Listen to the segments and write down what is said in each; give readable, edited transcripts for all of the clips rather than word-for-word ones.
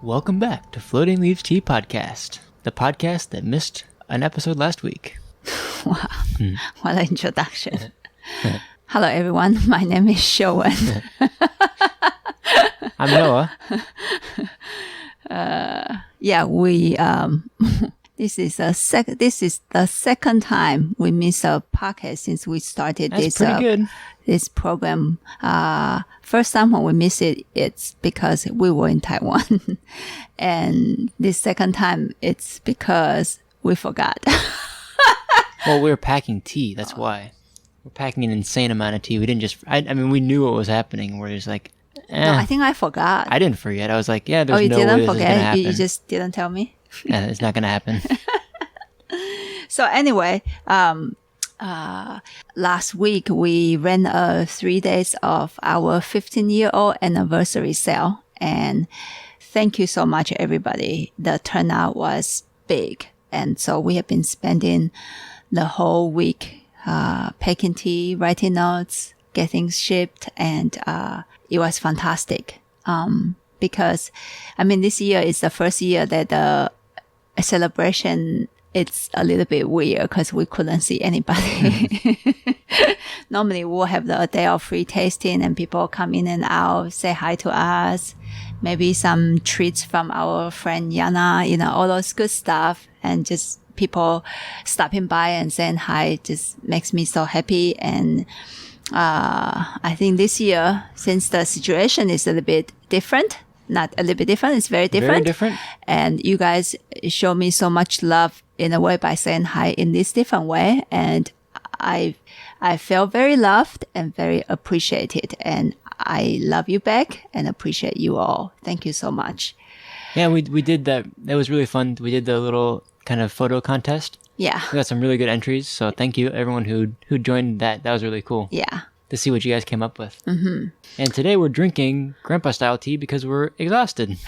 Welcome back to Floating Leaves Tea Podcast, the podcast that missed an episode last week. Wow, what an introduction. Hello everyone, my name is Showen. I'm Noah. This is the second time we miss a podcast since we started That's pretty good. This program. First time when we miss it, it's because we were in Taiwan. And this second time, it's because we forgot. Well, we were packing tea, that's why. We're packing an insane amount of tea. We didn't just, I mean, we knew what was happening. We're just like, No, I think I forgot. I didn't forget. I was like, yeah, there's you no way didn't this is going to forget? happen. You just didn't tell me? Yeah, it's not going to happen. So anyway, last week we ran 3 days of our 15-year-old anniversary sale, and thank you so much, everybody. The turnout was big, and so we have been spending the whole week packing tea, writing notes, getting shipped, and it was fantastic. Because I mean, this year is the first year that the celebration, it's a little bit weird because we couldn't see anybody. Normally we'll have the day of free tasting and people come in and out, say hi to us, maybe some treats from our friend Yana, all those good stuff, and just people stopping by and saying hi just makes me so happy. And I think this year, since the situation is a little bit different, not a little bit different, it's very different. Very different. And you guys show me so much love in a way by saying hi in this different way. And I feel very loved and very appreciated. And I love you back and appreciate you all. Thank you so much. Yeah, we did that. That was really fun. We did the little kind of photo contest. Yeah. We got some really good entries. So thank you everyone who joined that. That was really cool. Yeah. To see what you guys came up with. Mm-hmm. And today we're drinking grandpa style tea because we're exhausted.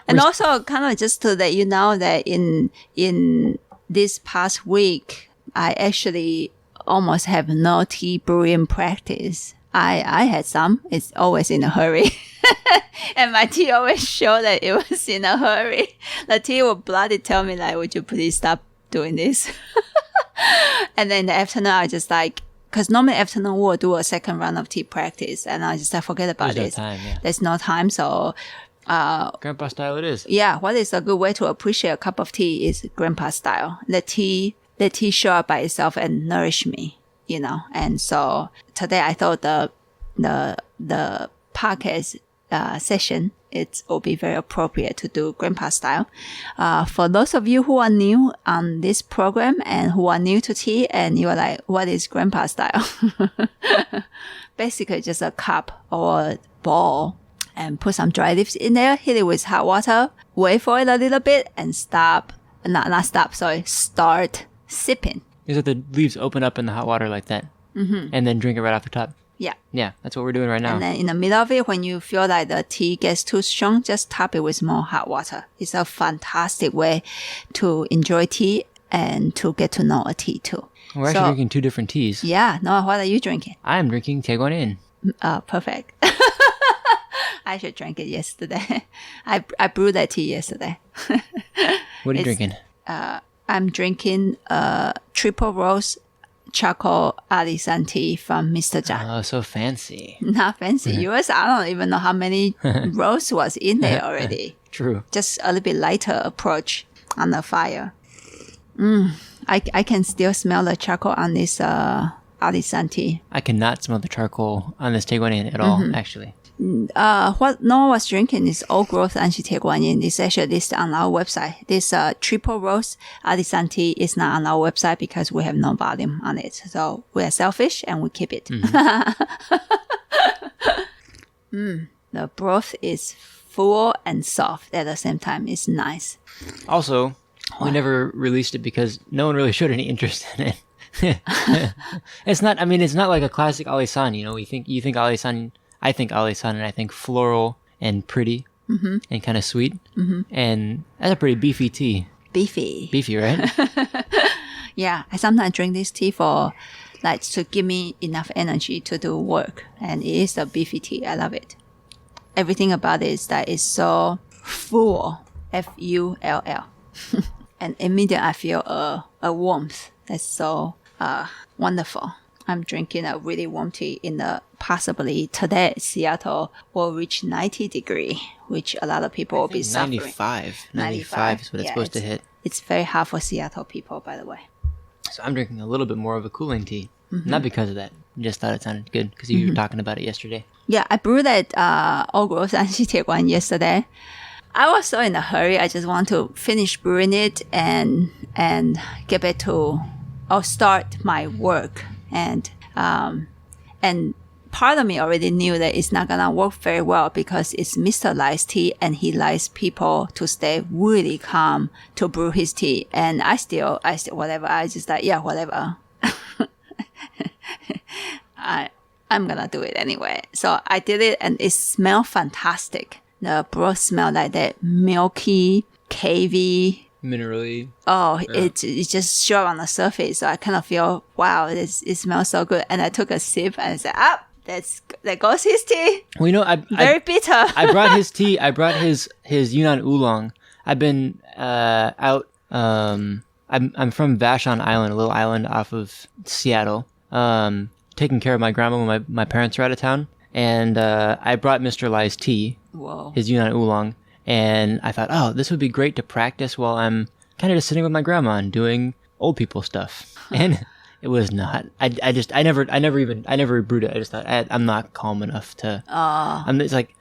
And also kind of just to let you know that in this past week, I actually almost have no tea brewing practice. I had some. It's always in a hurry. And my tea always show that it was in a hurry. The tea will bloody tell me like, would you please stop doing this? And then in the afternoon, I just like, because normally afternoon we'll do a second round of tea practice, and I just forget about There's it. no time, yeah. There's no time, so Grandpa style it is. yeah, what is a good way to appreciate a cup of tea is grandpa style. The tea show up by itself and nourish me, And so today I thought the podcast session, it will be very appropriate to do grandpa style. For those of you who are new on this program and who are new to tea and you're like, what is grandpa style? Basically just a cup or bowl and put some dry leaves in there, hit it with hot water, wait for it a little bit and start sipping. Is that the leaves open up in the hot water like that? Mm-hmm. And then drink it right off the top? Yeah. Yeah, that's what we're doing right now. And then in the middle of it, when you feel like the tea gets too strong, just top it with more hot water. It's a fantastic way to enjoy tea and to get to know a tea too. We're actually drinking two different teas. Yeah. Noah, what are you drinking? I am drinking Taeguanin. Perfect. I should drink it yesterday. I brewed that tea yesterday. What are you drinking? I'm drinking triple roast charcoal alisan tea from Mr. Zhang. Oh, so fancy. Not fancy. Yours, I don't even know how many roasts was in there already. True. Just a little bit lighter approach on the fire. I can still smell the charcoal on this alisan tea. I cannot smell the charcoal on this Taeguanin at all, actually. What Noah was drinking is old growth anti-Taeguanin. It's actually listed on our website. This triple roast alisan tea is not on our website because we have no volume on it. So we are selfish and we keep it. The broth is full and soft at the same time. It's nice. Also, we never released it because no one really showed any interest in it. It's not like a classic alisan. You think alisan. I think alisan, and I think floral and pretty and kind of sweet. And that's a pretty beefy tea. Beefy, right? Yeah, I sometimes drink this tea for to give me enough energy to do work, and it is a beefy tea. I love it. everything about it is that it's so full, Full. And immediately I feel a warmth that's so wonderful. I'm drinking a really warm tea in the possibly today Seattle will reach 90 degree, which a lot of people will be suffering. 95 is what it's supposed to hit. It's very hot for Seattle people, by the way. So I'm drinking a little bit more of a cooling tea. Not because of that. Just thought it sounded good because you were talking about it yesterday. Yeah, I brewed at Old Grove 山西铁观 yesterday. I was so in a hurry. I just want to finish brewing it and get back to or start my work. And part of me already knew that it's not gonna work very well because it's Mr. Lai's tea and he likes people to stay really calm to brew his tea. And I still whatever. I just like, yeah, whatever. I'm gonna do it anyway. So I did it and it smelled fantastic. The broth smelled like that milky, cavey, minerally. Oh, yeah. It just showed on the surface. So I kind of feel, wow, it smells so good. And I took a sip and I said, there goes his tea. Well, you know, very bitter. I brought his tea. I brought his Yunnan oolong. I've been out. I'm from Vashon Island, a little island off of Seattle. Taking care of my grandma when my parents were out of town. And I brought Mr. Lai's tea, Whoa. His Yunnan oolong, and I thought, oh, this would be great to practice while I'm kind of just sitting with my grandma and doing old people stuff. And it was not. I never brewed it. I just thought I'm not calm enough to. It's like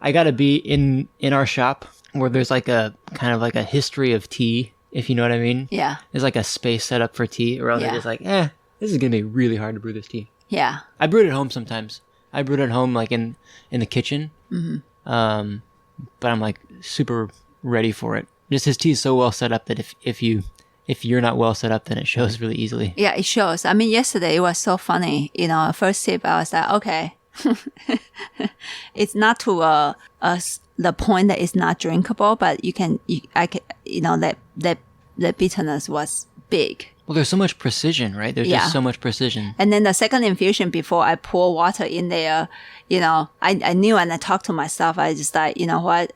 I gotta be in our shop where there's like a kind of like a history of tea, if you know what I mean. Yeah. There's like a space set up for tea, or else it's just like, this is gonna be really hard to brew this tea. Yeah. I brewed at home sometimes. I brewed at home, like in the kitchen. Mm-hmm. But I'm like super ready for it. Just his tea is so well set up that if you're not well set up, then it shows really easily. Yeah, it shows. I mean, yesterday it was so funny. You know, first sip, I was like, okay, it's not to the point that it's not drinkable, but that bitterness was big. Well, there's so much precision, right? There's just so much precision. And then the second infusion, before I pour water in there, I knew, and I talked to myself. I just like, you know what,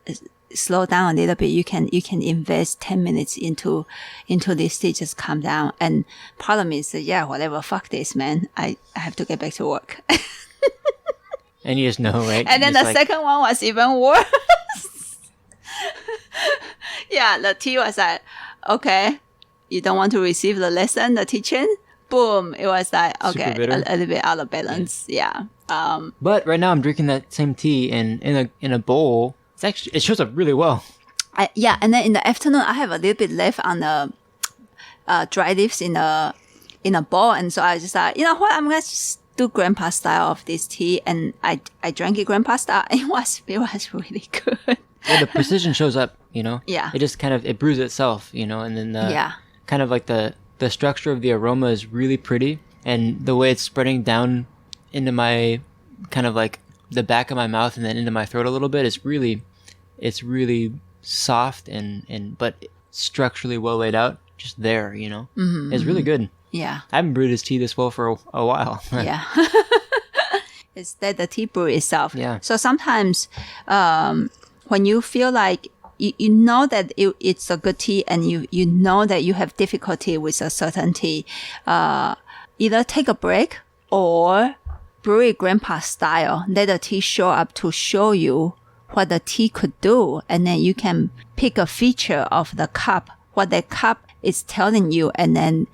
slow down a little bit. You can invest 10 minutes into this tea, just calm down. And part of me said, yeah, whatever, fuck this, man. I have to get back to work. And you just know, right? And then the second one was even worse. Yeah, the tea was like, okay. You don't want to receive the lesson, the teaching? Boom. It was like, okay, a little bit out of balance. Yeah. But right now I'm drinking that same tea in a bowl. It shows up really well. And then in the afternoon, I have a little bit left on the dry leaves in a bowl. And so I just like, you know what? I'm going to just do grandpa style of this tea. And I drank it grandpa style. It was really good. Yeah, the precision shows up, you know? Yeah. It just kind of, it brews itself, you know? And then kind of like the structure of the aroma is really pretty, and the way it's spreading down into my kind of like the back of my mouth and then into my throat a little bit, it's really soft and but structurally well laid out, just there, you know. Mm-hmm, it's really good. Yeah, I haven't brewed his tea this well for a while. Yeah. It's that the tea brew itself. Yeah. So sometimes when you feel like you know that it's a good tea, and you know that you have difficulty with a certain tea, either take a break or brew it grandpa style. Let the tea show up to show you what the tea could do, and then you can pick a feature of the cup, what that cup is telling you, and then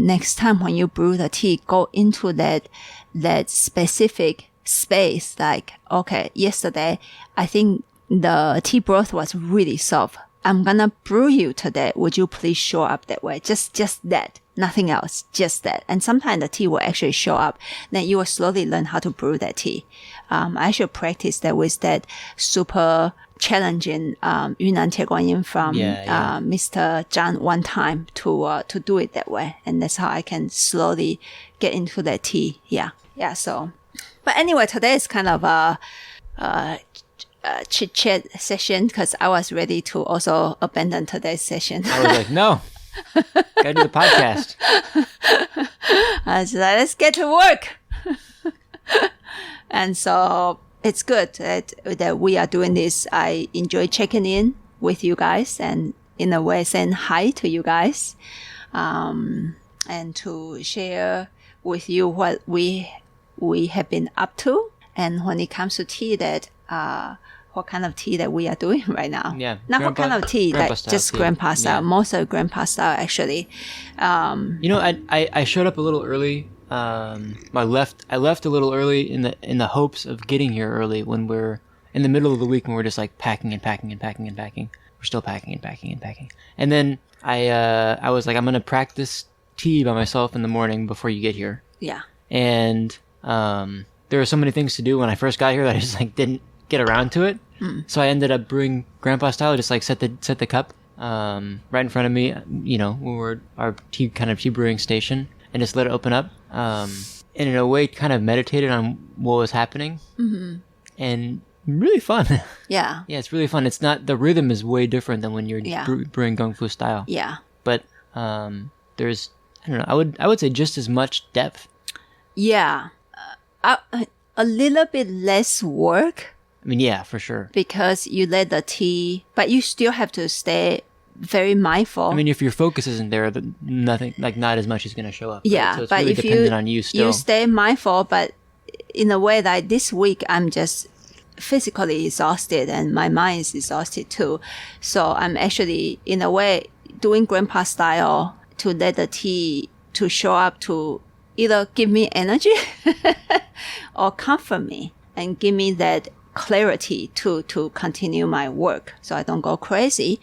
next time when you brew the tea, go into that specific space. Like, okay, yesterday I think the tea broth was really soft. I'm gonna brew you today. Would you please show up that way? Just that. Nothing else. Just that. And sometimes the tea will actually show up. Then you will slowly learn how to brew that tea. I should practice that with that super challenging Yunnan Tieguanyin from Mr. Zhang one time to do it that way. And that's how I can slowly get into that tea. Yeah. Yeah. So, but anyway, today is kind of a chit chat session because I was ready to also abandon today's session. I was like, no, gotta do the podcast. I was like, let's get to work. And so it's good that we are doing this. I enjoy checking in with you guys and in a way saying hi to you guys, and to share with you what we have been up to. And when it comes to tea, that what kind of tea that we are doing right now. Yeah. Not what kind of tea, like just tea. grandpa style. Yeah. Most of grandpa style, actually. I showed up a little early. I left a little early in the hopes of getting here early when we're in the middle of the week when we're just like packing and packing and packing and packing. We're still packing and packing and packing. And then I was like, I'm gonna practice tea by myself in the morning before you get here. Yeah. And there were so many things to do when I first got here that I just like didn't get around to it. So I ended up brewing grandpa style, just like set the cup right in front of me, when we're our tea brewing station, and just let it open up. And in a way, kind of meditated on what was happening, and really fun. Yeah. Yeah, it's really fun. It's not, the rhythm is way different than when you're brewing Kung Fu style. Yeah. But there's, I don't know, I would say just as much depth. Yeah. A little bit less work. I mean, yeah, for sure. Because you let the tea, but you still have to stay very mindful. I mean, if your focus isn't there, then nothing, like not as much is going to show up. Yeah, right? So it's but really if dependent on you still. You stay mindful, but in a way that this week I'm just physically exhausted and my mind is exhausted too. So I'm actually, in a way, doing grandpa style to let the tea to show up to either give me energy or comfort me and give me that clarity to continue my work so I don't go crazy.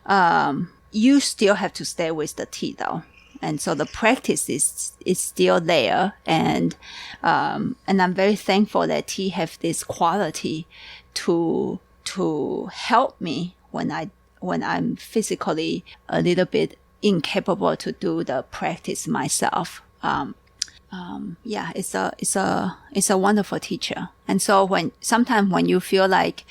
You still have to stay with the tea though. And so the practice is still there. And I'm very thankful that tea have this quality to help me when I'm physically a little bit incapable to do the practice myself. Yeah, it's a wonderful teacher. And so sometimes when you feel like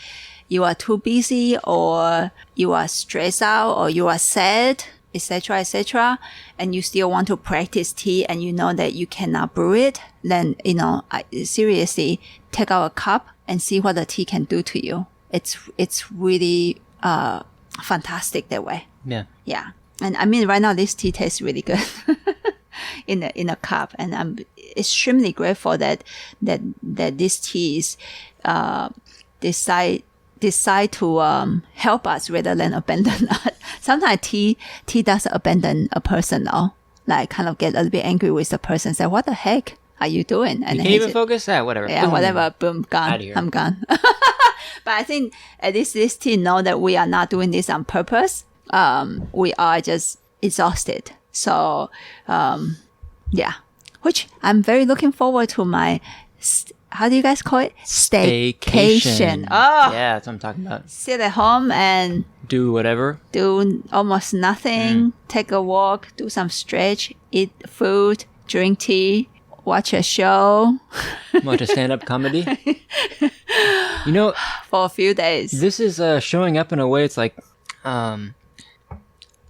you are too busy or you are stressed out or you are sad, etc., and you still want to practice tea and you know that you cannot brew it, then, seriously take out a cup and see what the tea can do to you. It's really, fantastic that way. Yeah. Yeah. And I mean, right now this tea tastes really good. in a cup, and I'm extremely grateful that this tea is decide to help us rather than abandon us. Sometimes tea does abandon a person, though. Like kind of get a little bit angry with the person, say, "What the heck are you doing?" And you can't even focus. Yeah, whatever. Yeah, boom. whatever. Boom, gone. Outta here. I'm gone. But I think at least this tea know that we are not doing this on purpose. We are just exhausted. So, yeah, which I'm very looking forward to my, how do you guys call it? Staycation. Oh, yeah, that's what I'm talking about. Sit at home and do whatever. Do almost nothing. Take a walk, do some stretch, eat food, drink tea, watch a show. Watch a stand-up comedy. For a few days. This is showing up in a way. It's like,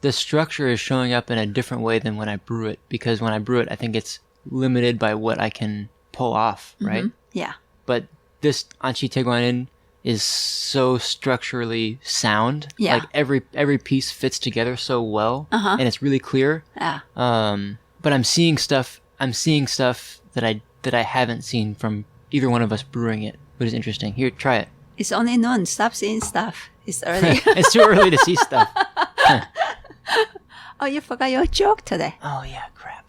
the structure is showing up in a different way than when I brew it, because when I brew it, I think it's limited by what I can pull off, right? Yeah. But this Anchi Teguanin is so structurally sound. Yeah. Like every piece fits together so well, and it's really clear. Yeah. But I'm seeing stuff that I haven't seen from either one of us brewing it, which is interesting. Here, try it. It's only noon. Stop seeing stuff. It's early. It's too early to see stuff. Oh, you forgot your joke today. Oh yeah, crap.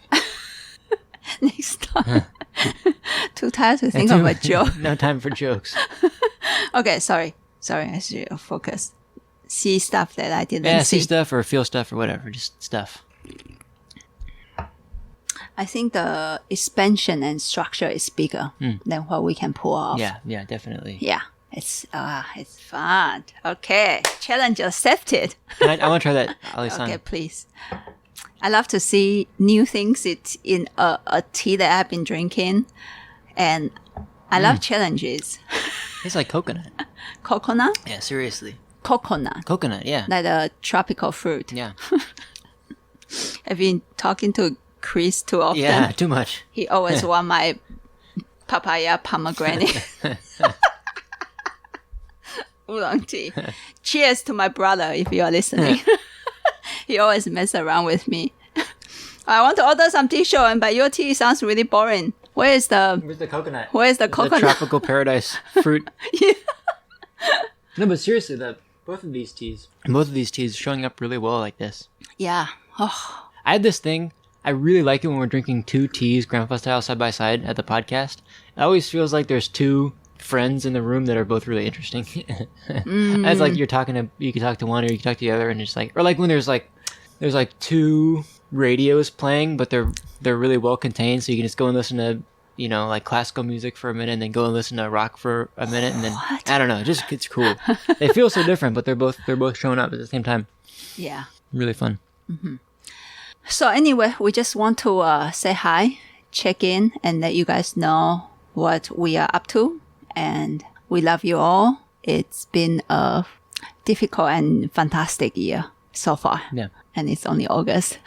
Next time. Too tired to think of a joke. No time for jokes. Okay, sorry. I should focus. See stuff that I didn't see. See stuff or feel stuff or whatever. Just stuff. I think the expansion and structure is bigger than what we can pull off. Yeah, definitely. Yeah. It's fun. Okay, challenge accepted. I want to try that, Ali-san. Okay, please. I love to see new things. It's in a tea that I've been drinking, and I love challenges. It's like coconut. Coconut? Yeah, seriously. Coconut, yeah. Like a tropical fruit. Yeah. I've been talking to Chris too often. Yeah, too much. He always want my papaya pomegranate. oolong tea. Cheers to my brother if you are listening. He always mess around with me. I want to order some tea show, but your tea sounds really boring. Where's the coconut? Where's the coconut? The tropical paradise fruit. Yeah. No, but seriously, both of these teas showing up really well like this. Yeah. Oh. I had this thing. I really like it when we're drinking two teas, grandpa style, side by side at the podcast. It always feels like there's two friends in the room that are both really interesting. It's like you can talk to one or you can talk to the other, and it's like, or like when there's like two radios playing, but they're really well contained, so you can just go and listen to, you know, like classical music for a minute, and then go and listen to rock for a minute, and then What? I don't know, it's cool. They feel so different, but they're both showing up at the same time. Yeah. Really fun. So anyway, we just want to say hi, check in, and let you guys know what we are up to. And we love you all. It's been a difficult and fantastic year so far. Yeah. And it's only August.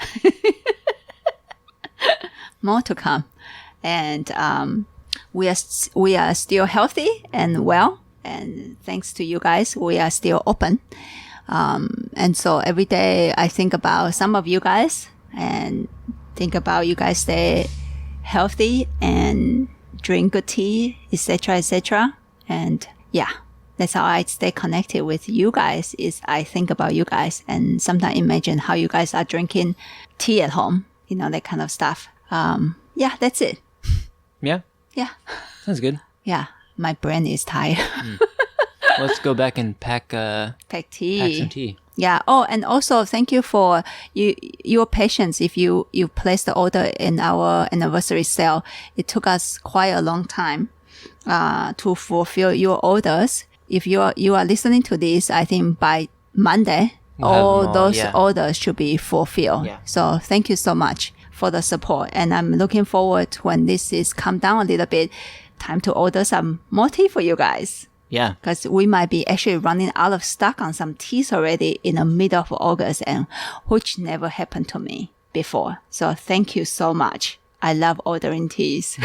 More to come. And we are still healthy and well. And thanks to you guys, we are still open. And so every day I think about some of you guys and think about you guys stay healthy and drink good tea, etc., etc. And yeah, that's how I stay connected with you guys, is I think about you guys and sometimes imagine how you guys are drinking tea at home, you know, that kind of stuff. Yeah, that's it. Yeah. Yeah. Sounds good. Yeah. My brain is tired. Let's go back and pack Pack tea. pack some tea. Yeah. Oh, and also thank you for your patience. If you placed the order in our anniversary sale, it took us quite a long time to fulfill your orders. If you are listening to this, I think by Monday, We'll have them all all, those yeah. orders should be fulfilled. Yeah. So thank you so much for the support. And I'm looking forward to when this is come down a little bit, time to order some more tea for you guys. Yeah. Because we might be actually running out of stock on some teas already in the middle of August, and which never happened to me before. So thank you so much. I love ordering teas.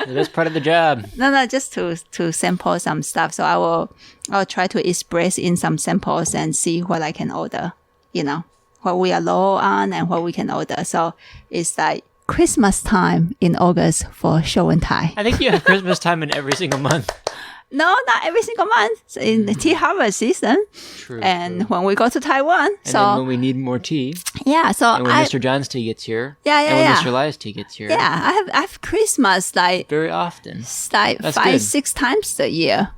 That's part of the job. No, just to sample some stuff. So I'll try to express in some samples and see what I can order, you know, what we are low on and what we can order. So it's like Christmas time in August for show and tie. I think you have Christmas time in every single month. No, not every single month. It's in the tea harvest season. True. And true. when we go to Taiwan. And then when we need more tea, yeah, so and when Mr. John's tea gets here, Yeah, and when yeah. Mr. Lai's tea gets here, yeah, I have Christmas like very often. like That's 5, good. 6 times a year.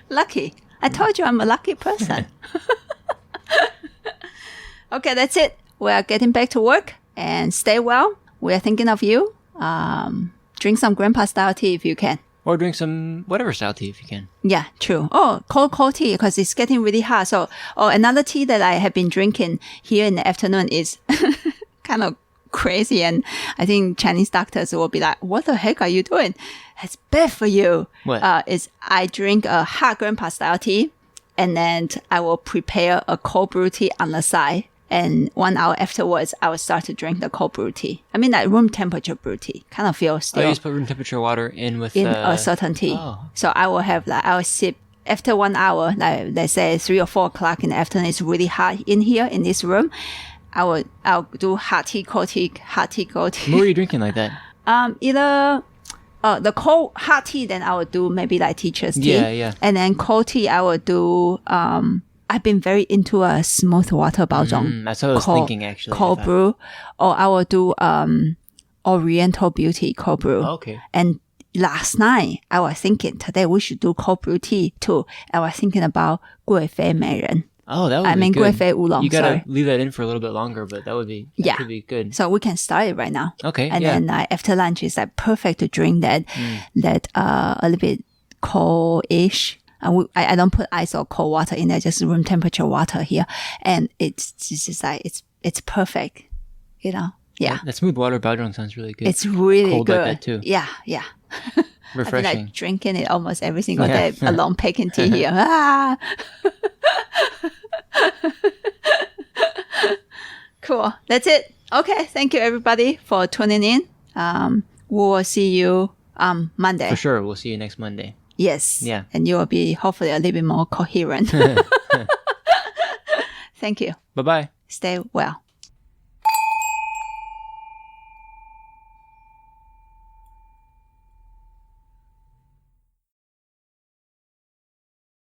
Lucky. I told you I'm a lucky person. Okay, that's it. We are getting back to work and stay well. We are thinking of you. Drink some grandpa style tea if you can. Or drink some whatever style tea if you can. Yeah, true. Oh, cold tea because it's getting really hot. So, another tea that I have been drinking here in the afternoon is kind of crazy. And I think Chinese doctors will be like, what the heck are you doing? It's bad for you. What? Is I drink a hot grandpa style tea and then I will prepare a cold brew tea on the side. And 1 hour afterwards, I will start to drink the cold brew tea. I mean, like room temperature brew tea. Kind of feel Oh, still you just put room temperature water in with a certain tea. Oh. So I will have I will sip after 1 hour, like let's say 3 or 4 o'clock in the afternoon. It's really hot in here in this room. I'll do hot tea, cold tea, hot tea, cold tea. What were you drinking like that? Either the cold hot tea, then I will do maybe like teacher's tea. Yeah, yeah. And then cold tea, I will do. I've been very into a smooth water baozhong. That's what I was thinking actually. Cold brew, or I will do Oriental Beauty cold brew. Okay. And last night I was thinking today we should do cold brew tea too. I was thinking about 贵妃美人. Oh, that would I be mean, good. 贵妃乌龙, You gotta sorry. leave that in for a little bit longer, but that could be good. So we can start it right now. Okay, And yeah. then after lunch is like perfect to drink that a little bit cold-ish. I don't put ice or cold water in there, just room temperature water here. And it's just like, it's perfect, you know? Yeah. That smooth water baozhong sounds really good. It's really Cold good. like that too. Yeah. I've been Refreshing. like drinking it almost every single Yeah. day along packing tea here. Ah. Cool. That's it. Okay. Thank you everybody for tuning in. We will see you Monday. For sure. We'll see you next Monday. Yes. Yeah. And you will be hopefully a little bit more coherent. Thank you. Bye-bye. Stay well.